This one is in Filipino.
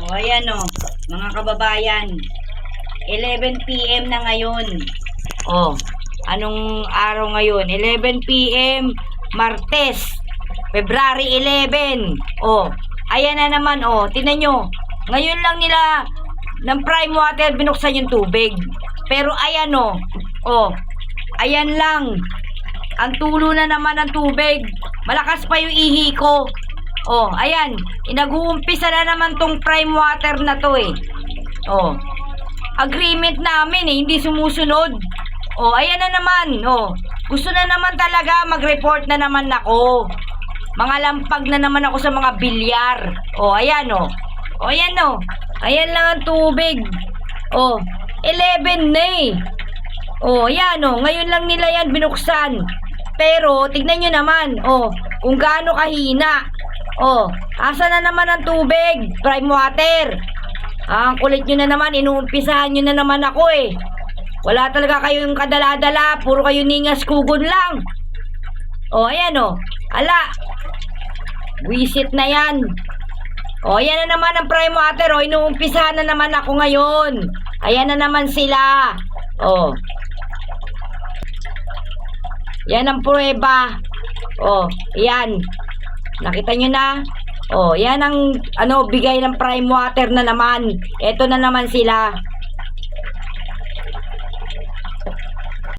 O, ayan o, mga kababayan. 11 PM na ngayon. O, anong araw ngayon? 11 PM, Martes, February 11. O, ayan na naman o, tinan nyo. Ngayon lang nila ng Prime Water binuksan yung tubig. Pero ayan o, ayan lang. Ang tulo na naman ng tubig. Malakas pa yung ihi ko. Oh, ayan. Inag-uumpisa na naman tong Prime Water na to eh. Oh. Agreement namin eh, hindi sumusunod. Oh, ayan na naman. Oh. Gusto na naman talaga mag-report na naman ako. Mga lampag na naman ako sa mga bilyar. Oh, ayan oh. Oh, ayan oh. Ayan lang ang tubig. Oh, 11 na eh. Oh, ayan oh. Ngayon lang nila yan binuksan. Pero, tignan nyo naman, oh, kung gaano kahina. Oh, asa na naman ang tubig? Prime Water. Ang kulit nyo na naman, inuumpisahan nyo na naman ako eh. Wala talaga kayong kadala-dala, puro kayo ningas kugon lang. Oh, ayan oh. Ala, wisit na yan. Oh, ayan na naman ang Prime Water, oh, inuumpisahan na naman ako ngayon. Ayan na naman sila. Oh. Yan ang prueba. Oh, yan. Nakita nyo na? Oh, yan ang bigay ng Prime Water na naman. Ito na naman sila.